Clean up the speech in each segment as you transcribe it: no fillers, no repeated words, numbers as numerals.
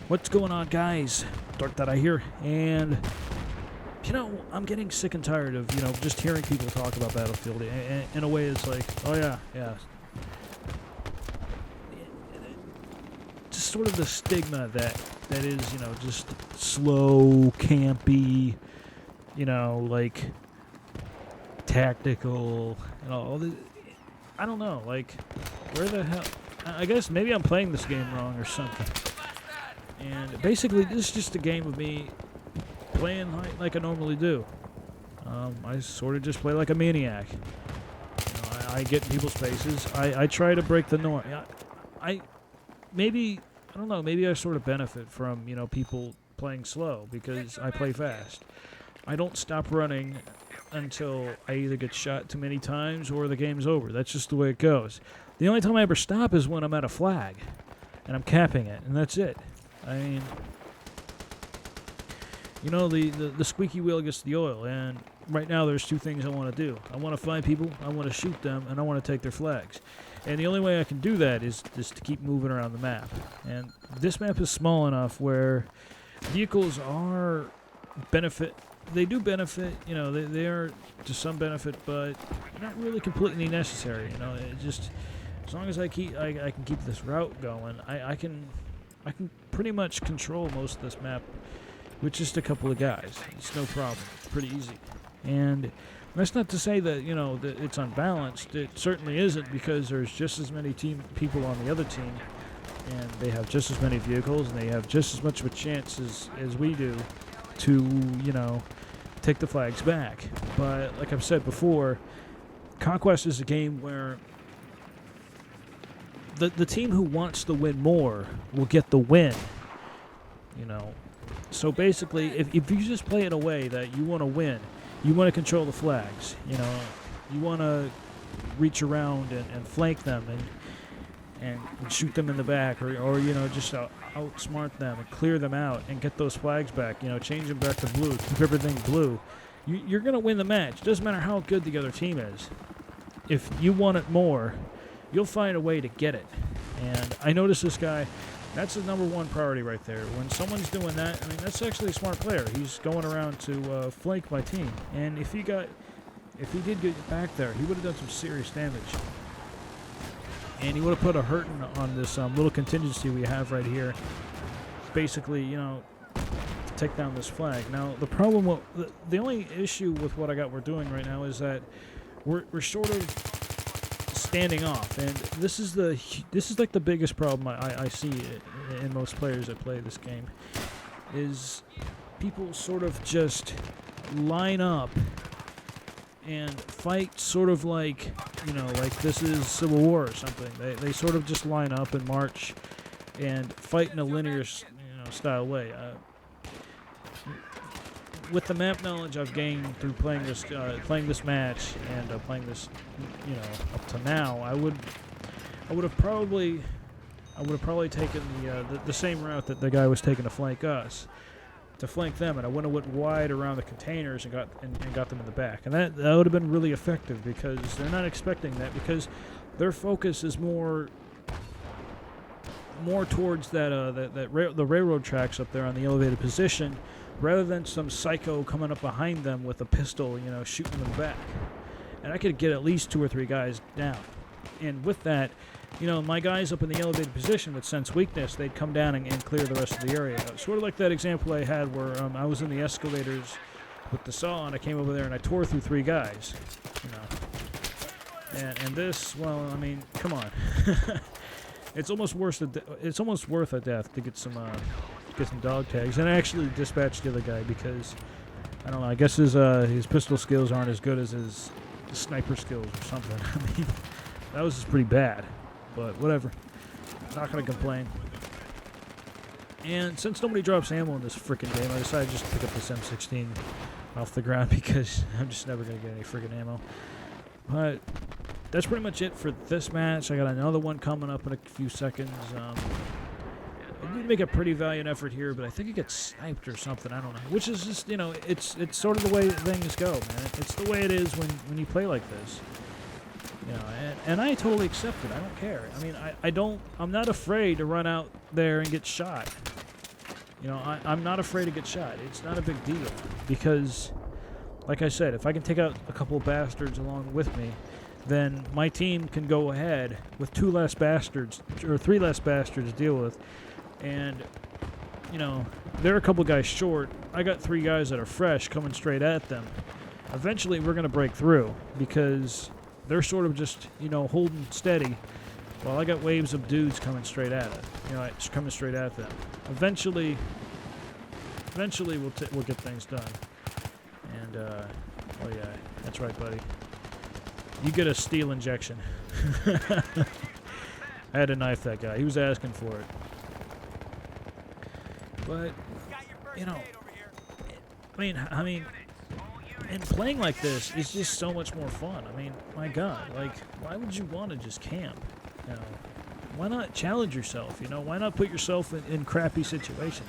What's going on, guys? Dark That I hear, and I'm getting sick and tired of just hearing people talk about Battlefield. In a way, it's like, oh yeah, just sort of the stigma that is just slow, campy, like tactical, and all this. I don't know, like where the hell? I guess maybe I'm playing this game wrong or something. And basically, this is just a game of me playing like I normally do. I sort of just play like a maniac. I get in people's faces. I try to break the norm. I don't know. Maybe I sort of benefit from people playing slow because I play fast. I don't stop running until I either get shot too many times or the game's over. That's just the way it goes. The only time I ever stop is when I'm at a flag and I'm capping it, and that's it. I mean, the squeaky wheel gets the oil, and right now there's two things I want to do. I want to find people, I want to shoot them, and I want to take their flags. And the only way I can do that is to keep moving around the map. And this map is small enough where vehicles are they do benefit, they are to some benefit, but not really completely necessary. It just, as long as I can keep this route going, I can pretty much control most of this map with just a couple of guys. It's no problem. It's pretty easy. And that's not to say that, that it's unbalanced. It certainly isn't, because there's just as many people on the other team, and they have just as many vehicles, and they have just as much of a chance as we do to, take the flags back. But like I've said before, Conquest is a game where the team who wants to win more will get the win. So basically, if you just play in a way that you want to win, you want to control the flags, you want to reach around and flank them and shoot them in the back, or just outsmart them and clear them out and get those flags back, change them back to blue, keep everything blue, you're going to win the match. Doesn't matter how good the other team is. If you want it more, you'll find a way to get it. And I noticed this guy, that's the number one priority right there. When someone's doing that, that's actually a smart player. He's going around to flank my team. And if he did get back there, he would have done some serious damage. And he would have put a hurting on this little contingency we have right here. Basically, to take down this flag. Now, the problem, the only issue with what we're doing right now is that we're sort of standing off, and this is like the biggest problem I see in most players that play this game, is people sort of just line up and fight sort of like like this is Civil War or something. They sort of just line up and march and fight in a linear style way. With the map knowledge I've gained through playing this match and playing this, up to now, I would have probably taken the same route that the guy was taking to flank us, to flank them, and I went wide around the containers and got them in the back, and that would have been really effective, because they're not expecting that, because their focus is more towards the railroad tracks up there on the elevated position, rather than some psycho coming up behind them with a pistol, shooting them in the back. And I could get at least 2 or 3 guys down. And with that, my guys up in the elevated position that sense weakness, they'd come down and clear the rest of the area. Sort of like that example I had where I was in the escalators with the saw, and I came over there and I tore through 3 guys. And this, well, come on. It's almost worth a death to get some dog tags. And I actually dispatched the other guy because, I don't know, I guess his pistol skills aren't as good as his sniper skills or something. That was just pretty bad. But whatever. Not going to complain. And since nobody drops ammo in this freaking game, I decided just to pick up this M16 off the ground, because I'm just never going to get any freaking ammo. But that's pretty much it for this match. I got another one coming up in a few seconds. I did make a pretty valiant effort here, but I think it gets sniped or something. I don't know. Which is just, it's sort of the way things go, man. It's the way it is when you play like this. And I totally accept it. I don't care. I'm not afraid to run out there and get shot. You know, I'm not afraid to get shot. It's not a big deal because, like I said, if I can take out a couple of bastards along with me, then my team can go ahead with 2 less bastards or 3 less bastards to deal with. And, you know, they're a couple guys short. I got 3 guys that are fresh coming straight at them. Eventually, we're going to break through because they're sort of just, you know, holding steady while I got waves of dudes coming straight at it. You know, just coming straight at them. Eventually we'll get things done. And, oh yeah, that's right, buddy. You get a steel injection. I had to knife that guy. He was asking for it. But, you know, I mean, and playing like this is just so much more fun. I mean, my God, like, why would you want to just camp? You know, why not challenge yourself? You know, why not put yourself in crappy situations?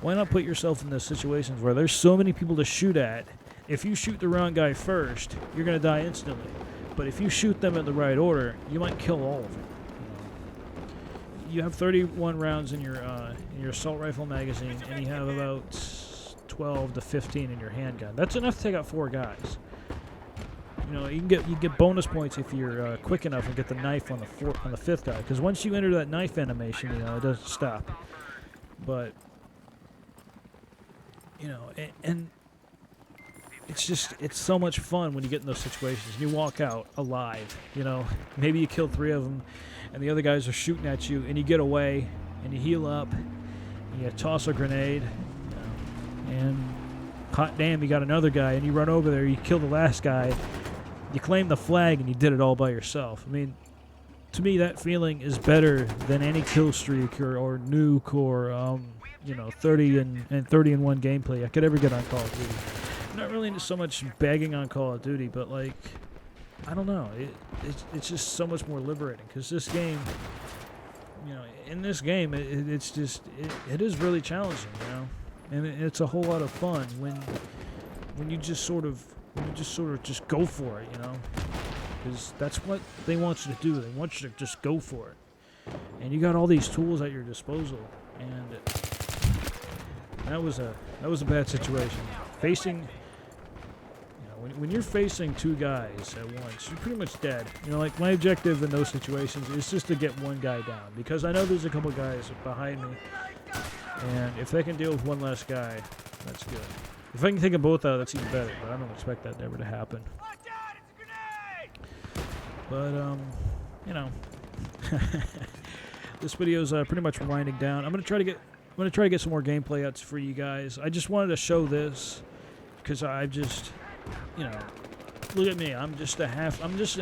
Why not put yourself in those situations where there's so many people to shoot at? If you shoot the wrong guy first, you're going to die instantly. But if you shoot them in the right order, you might kill all of them. You have 31 rounds in your assault rifle magazine, and you have about 12 to 15 in your handgun. That's enough to take out 4 guys. You know, you get bonus points if you're quick enough and get the knife on the 5th guy. Because once you enter that knife animation, you know, it doesn't stop. But you know, and it's so much fun when you get in those situations. You walk out alive. You know, maybe you kill 3 of them, and the other guys are shooting at you, and you get away, and you heal up, and you toss a grenade, you know, and hot damn, you got another guy, and you run over there, you kill the last guy, you claim the flag, and you did it all by yourself. I mean, to me, that feeling is better than any kill streak or nuke or you know, 30 and 1 gameplay I could ever get on Call of Duty. I'm not really into so much bagging on Call of Duty, but like, I don't know, it's just so much more liberating because this game, you know, in this game it's just it is really challenging, you know, and it's a whole lot of fun when you just sort of just go for it, you know, because that's what they want you to do. They want you to just go for it, and you got all these tools at your disposal, and that was a bad situation. Facing, you know, when you're facing 2 guys at once, you're pretty much dead. You know, like my objective in those situations is just to get 1 guy down because I know there's a couple guys behind me, and if they can deal with 1 less guy, that's good. If I can take them both out, that's even better. But I don't expect that ever to happen. But you know, this video's pretty much winding down. I'm gonna try to get some more gameplay outs for you guys. I just wanted to show this because I just, you know, look at me. I'm just an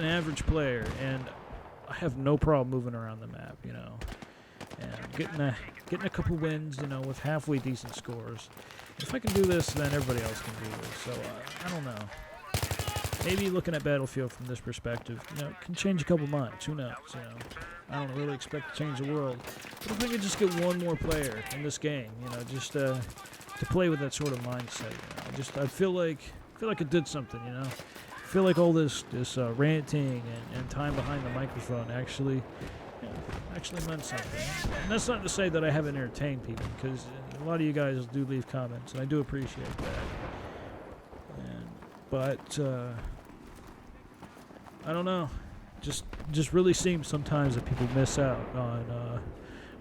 average player, and I have no problem moving around the map, you know, and getting a couple wins, you know, with halfway decent scores. If I can do this, then everybody else can do this. So I don't know. Maybe looking at Battlefield from this perspective, you know, it can change a couple minds. Who knows? You know, I don't really expect to change the world. But if we could just get 1 more player in this game, you know, just to play with that sort of mindset. You know, I feel like it did something. You know, I feel like all this ranting and time behind the microphone actually meant something. And that's not to say that I haven't entertained people, because a lot of you guys do leave comments, and I do appreciate that. But I don't know. Just really seems sometimes that people miss out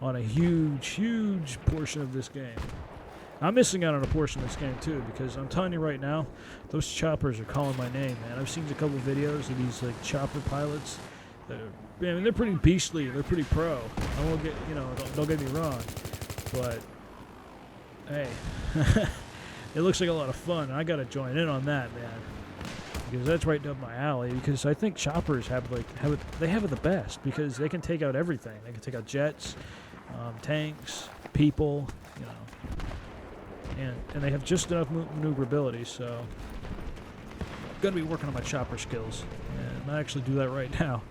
on a huge portion of this game. I'm missing out on a portion of this game too, because I'm telling you right now, those choppers are calling my name, man. I've seen a couple of videos of these like chopper pilots. I mean, they're pretty beastly. They're pretty pro. I won't get, you know, don't get me wrong, but hey, it looks like a lot of fun. I gotta join in on that, man, because that's right up my alley. Because I think choppers have it the best, because they can take out everything. They can take out jets, tanks, people, you know, and they have just enough maneuverability. So I'm gonna be working on my chopper skills, and I might actually do that right now.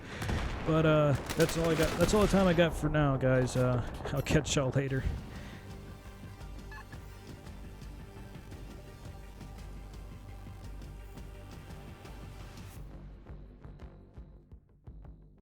But that's all I got. That's all the time I got for now, guys. I'll catch y'all later.